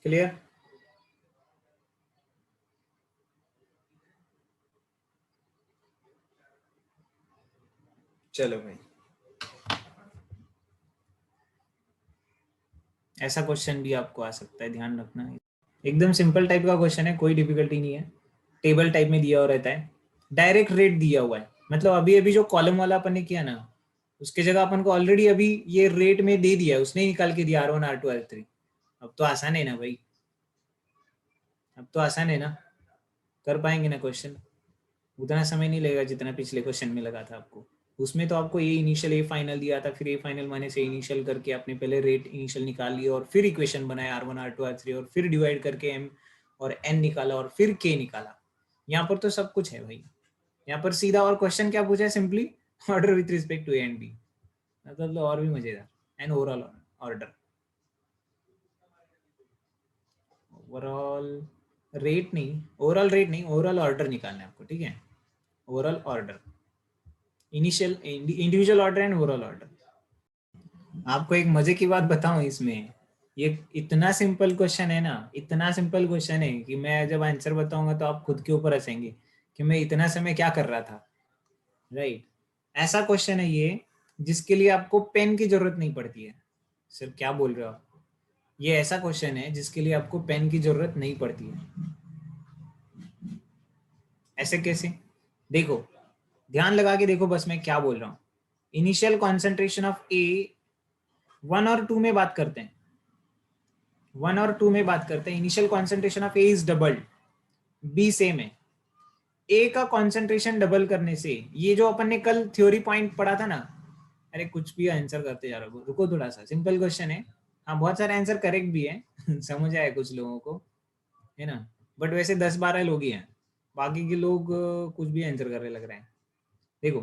क्लियर, चलो भाई, ऐसा क्वेश्चन भी आपको आ सकता है, ध्यान रखना। एकदम सिंपल टाइप का क्वेश्चन है, कोई डिफिकल्टी नहीं है, टेबल टाइप में दिया हुआ रहता है, डायरेक्ट रेट दिया हुआ है, मतलब अभी अभी जो कॉलम वाला अपन ने किया ना, उसके जगह अपन को ऑलरेडी अभी ये रेट में दे दिया है, उसने निकाल के दिया R1 R2 R3। अब तो आसान है ना भाई, अब तो आसान है ना, कर पाएंगे ना क्वेश्चन, उतना समय नहीं लगेगा जितना पिछले क्वेश्चन में लगा था आपको। उसमें तो आपको ये इनिशियल ए फाइनल दिया था, फिर ए फाइनल माने से इनिशियल करके आपने पहले रेट इनिशियल निकाल लिया, और फिर इक्वेशन बनाया R1 R2 R3, और फिर डिवाइड करके M और N निकाला, और फिर K निकाला। यहाँ पर तो सब कुछ है भाई, यहाँ पर सीधा, और क्वेश्चन क्या पूछा है, simply order with respect to A and B, मतलब और भी मजेदार, and overall order, overall rate नहीं, ओवरऑल रेट नहीं, ओवरऑल ऑर्डर निकालना है आपको, ठीक है, overall order, initial individual order and overall order. आपको एक मजे की बात बताऊं इसमें, ये इतना सिंपल क्वेश्चन है ना, इतना सिंपल क्वेश्चन है कि मैं जब आंसर बताऊंगा तो आप खुद के ऊपर हंसेंगे कि मैं इतना समय क्या कर रहा था, राइट। ऐसा क्वेश्चन है ये जिसके लिए आपको पेन की जरूरत नहीं पड़ती है। सर क्या बोल रहे हो आप, ये ऐसा क्वेश्चन है जिसके लिए आपको पेन की जरूरत नहीं पड़ती है। ऐसे कैसे, देखो, ध्यान लगा के देखो बस मैं क्या बोल रहा हूँ। इनिशियल कॉन्सेंट्रेशन ऑफ ए 1 और 2 में बात करते हैं, 1 और 2 में बात करते हैं, initial concentration of A is doubled, B same है, ए का कॉन्सेंट्रेशन डबल करने से, ये जो अपन ने कल थ्योरी पॉइंट पढ़ा था ना, अरे कुछ भी आंसर करते जा रहे हो, रुको थोड़ा सा, सिंपल क्वेश्चन है, हाँ बहुत सारे आंसर करेक्ट भी है समझ आए कुछ लोगों को, है ना, बट वैसे 10-12 लोग ही हैं, बाकी के लोग कुछ भी आंसर कर रहे लग रहे हैं। देखो,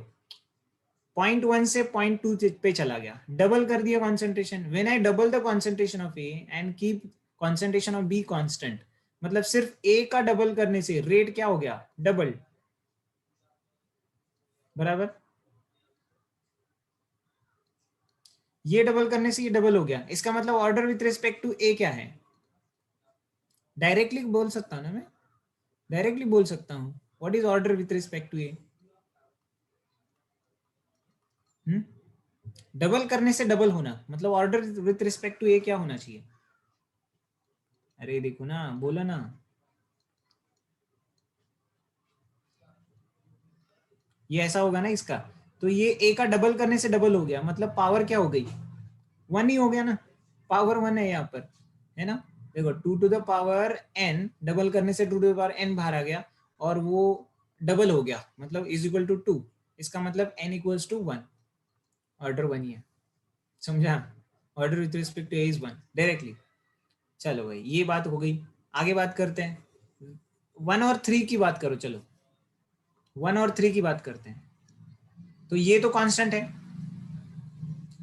0.1 से 0.2 पे चला गया, डबल कर दिया concentration, when I double the concentration of A and keep concentration of be constant, मतलब सिर्फ ए का डबल करने से रेट क्या हो गया, डबल, बराबर, ये डबल करने से ये डबल हो गया, इसका मतलब order with respect to A क्या है, डायरेक्टली बोल सकता हूँ ना मैं, डायरेक्टली बोल सकता हूँ what is order with respect to A. Double करने से डबल होना मतलब order with respect to A क्या होना चाहिए, अरे देखो ना, बोलो ना, ये ऐसा होगा ना इसका, तो ये ए का डबल करने से डबल हो गया मतलब पावर क्या हो गई, वन ही हो गया ना, पावर वन है यहाँ पर, है ना। देखो two to the power N double करने से two to the power N बाहर आ गया और वो डबल हो गया मतलब इज इक्वल टू टू, इसका मतलब N equals to one, order one ही है, समझा, order with respect to A is one directly. चलो भाई ये बात हो गई, आगे बात करते हैं, वन और थ्री की बात करो, चलो वन और थ्री की बात करते हैं, तो ये तो कांस्टेंट है,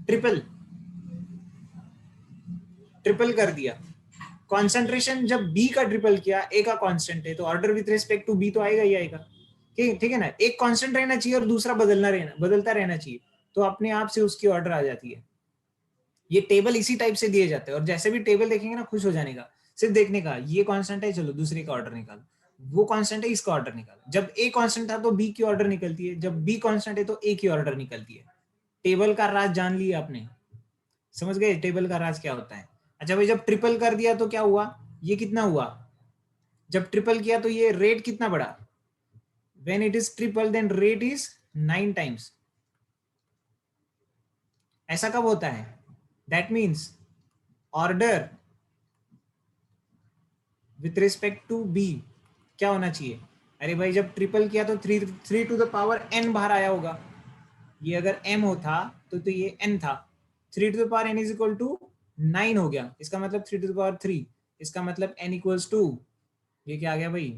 ट्रिपल ट्रिपल कर दिया, कॉन्सेंट्रेशन जब बी का ट्रिपल किया, ए का कांस्टेंट है तो order with respect to B तो आएगा ही आएगा, ठीक है ना, एक कांस्टेंट रहना चाहिए और दूसरा बदलता रहना चाहिए, तो अपने आप से उसकी ऑर्डर आ जाती है। ये टेबल इसी टाइप से दिए जाते हैं और जैसे भी टेबल देखेंगे ना खुश हो जाने का, सिर्फ देखने का, ये कांस्टेंट है चलो दूसरे का ऑर्डर निकालो, वो कांस्टेंट है इसका ऑर्डर निकालो, जब ए कांस्टेंट था तो बी की ऑर्डर निकलती है, जब बी कांस्टेंट है तो ए की ऑर्डर निकलती है। टेबल का राज जान लिया आपने, समझ गए टेबल का राज क्या होता है। अच्छा भाई जब ट्रिपल कर दिया तो क्या हुआ, ये कितना हुआ, जब ट्रिपल किया तो ये रेट कितना बढ़ा, when it is triple then rate is 9 times, ऐसा कब होता है, that means order with respect to b क्या होना चाहिए, अरे भाई जब ट्रिपल किया तो three to the power n बाहर आया होगा, ये अगर m होता तो ये n था, three to the power n is equal to 9 हो गया, इसका मतलब three to the power three, इसका मतलब n इक्वल्स टू, ये क्या आ गया भाई,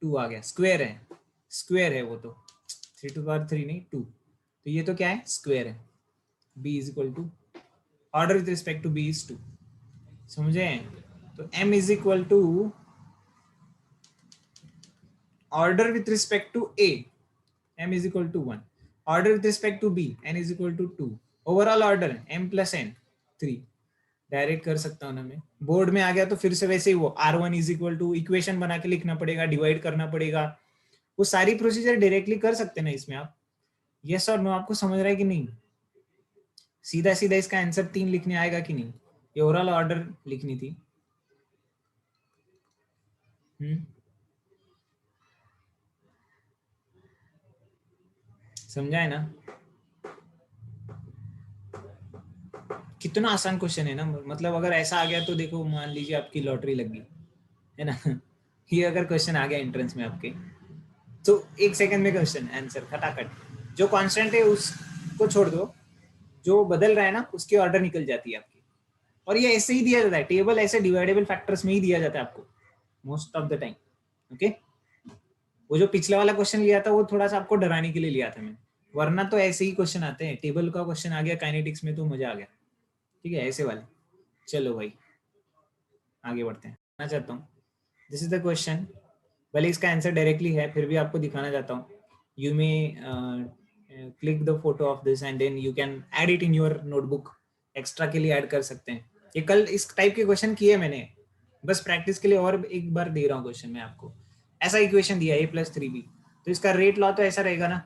टू आ गया, स्क्वायर है, स्क्वायर है वो तो, थ्री टू पावर थ्री नहीं टू, तो ये तो क्या है स्क्वायर है, b is equal to order with respect to b is two, समझे, तो m is equal to order with respect to a, m is equal to one, order with respect to b n is equal to two, overall order m plus n three, direct कर सकता हूँ ना मैं, board में आ गया तो फिर से वैसे ही वो r1 is equal two equation बना के लिखना पड़ेगा, डिवाइड करना पड़ेगा, वो सारी प्रोसीजर डायरेक्टली कर सकते हैं ना इसमें आप, यस और नो आपको समझ रहा है कि नहीं, सीधा सीधा इसका आंसर 3 लिखने आएगा कि नहीं, ये ओवरऑल ऑर्डर लिखनी थी। समझा है ना, कितना आसान क्वेश्चन है ना, मतलब अगर ऐसा आ गया तो देखो मान लीजिए आपकी लॉटरी लग गई है ना ये अगर क्वेश्चन आ गया एंट्रेंस में आपके, तो एक सेकंड में क्वेश्चन आंसर खटाखट, जो कांस्टेंट है उसको छोड़ दो, जो बदल रहा है ना उसकी ऑर्डर निकल जाती है आपकी, और ये ऐसे ही दिया जाता है, टेबल ऐसे डिवाइडेबल फैक्टर्स में ही दिया जाता है आपको most of the time, okay. वो जो पिछला वाला क्वेश्चन लिया था वो थोड़ा सा आपको डराने के लिए लिया था मैंने, वरना तो ऐसे ही क्वेश्चन आते हैं, टेबल का क्वेश्चन आ गया काइनेटिक्स में तो मजा आ गया, ठीक है ऐसे वाले। चलो भाई आगे बढ़ते हैं, मैं चाहता हूँ दिस इज द क्वेश्चन, भले इसका आंसर डायरेक्टली है फिर भी आपको दिखाना चाहता हूँ, you may click the photo of this and then you can add it in your notebook, extra के लिए ऐड कर सकते हैं, ये कल इस टाइप के क्वेश्चन किए मैंने, बस प्रैक्टिस के लिए और एक बार दे रहा हूँ क्वेश्चन मैं आपको, ऐसा इक्वेशन दिया a प्लस थ्री बी, तो इसका रेट लॉ तो ऐसा रहेगा ना,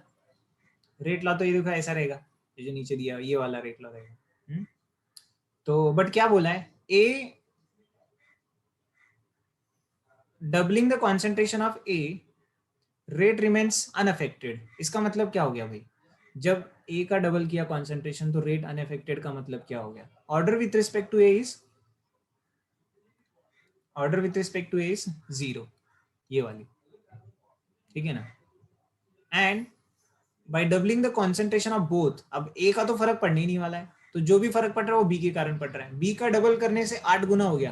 रेट लॉ तो ये देखो ऐसा रहेगा, ये जो नीचे दिया ये वाला रेट लॉ रहेगा, तो बट क्या बोला है, A doubling the concentration of A rate remains unaffected, इसका मतलब क्या हो गया भाई, जब ए का डबल किया कॉन्सेंट्रेशन तो रेट अनअफेक्टेड का मतलब क्या हो गया, order with respect to A is, order with respect to A is zero, ये वाली, ठीक है ना, and by doubling the concentration of both, अब ए का तो फर्क पड़ने ही नहीं वाला है, तो जो भी फर्क पड़ रहा है वो बी के कारण पड़ रहा है, बी का डबल करने से 8 गुना हो गया,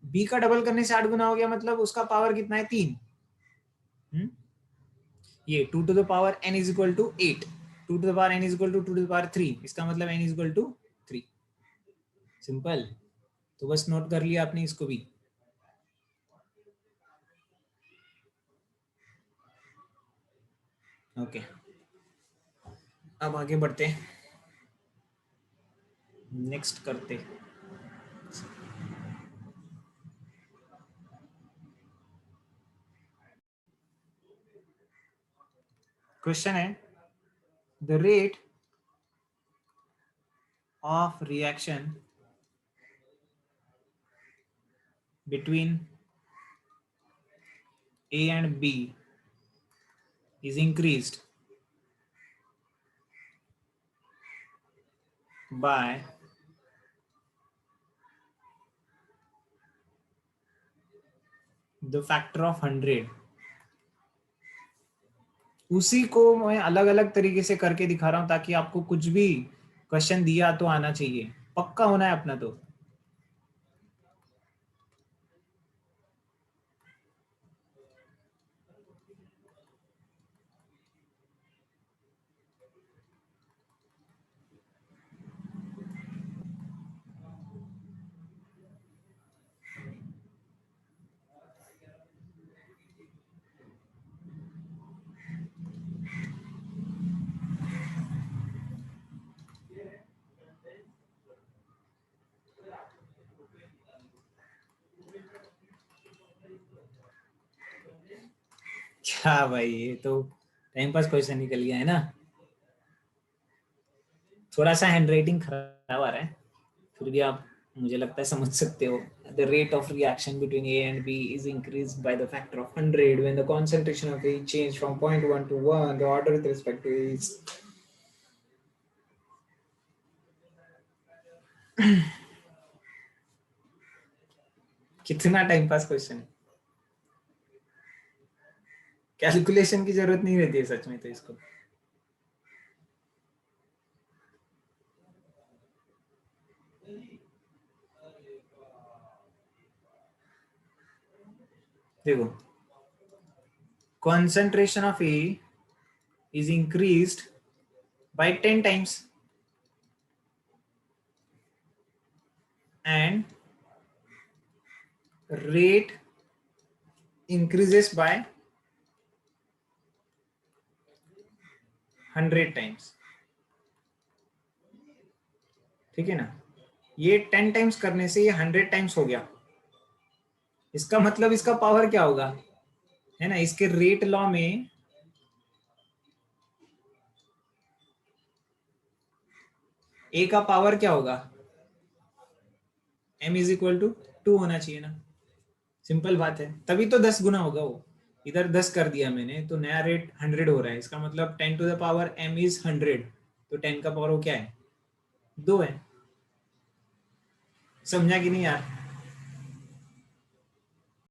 बी का डबल करने से 8 गुना हो गया मतलब उसका पावर कितना है 3, ये two to the power n is equal to 8, two to the power n is equal to the power 3, इसका मतलब n is equal to 3, simple, तो बस नोट कर लिया आपने इसको भी, ओके, अब आगे बढ़ते, नेक्स्ट करते। क्वेश्चन है the rate of reaction between A and B is increased by the factor of 100। उसी को मैं अलग अलग तरीके से करके दिखा रहा हूं ताकि आपको कुछ भी क्वेश्चन दिया तो आना चाहिए, पक्का होना है अपना। तो क्या भाई, ये तो टाइम पास क्वेश्चन निकल गया है ना। थोड़ा सा हैंडराइटिंग खराब आ रहा है, फिर भी आप मुझे लगता है समझ सकते हो। The rate of reaction between A and B is increased by the factor of 100 when the concentration of A change from 0.1 to 1, the order with respect to is. कितना टाइम पास क्वेश्चन है, calculation की जरूरत नहीं रहती है सच में तो इसको। देखो, concentration of A is increased by 10 times and rate increases by 100 times। ठीक है ना, ये 10 टाइम्स करने से ये 100 टाइम्स हो गया। इसका मतलब इसका पावर क्या होगा, है ना, इसके रेट लॉ में ए का पावर क्या होगा, m इज इक्वल टू 2 होना चाहिए ना। सिंपल बात है, तभी तो 10 गुना होगा वो। इधर 10 कर दिया मैंने तो नया रेट 100 हो रहा है, इसका मतलब 10 to the power m is 100, तो 10 का पावर वो क्या है, 2 है। समझा कि नहीं यार।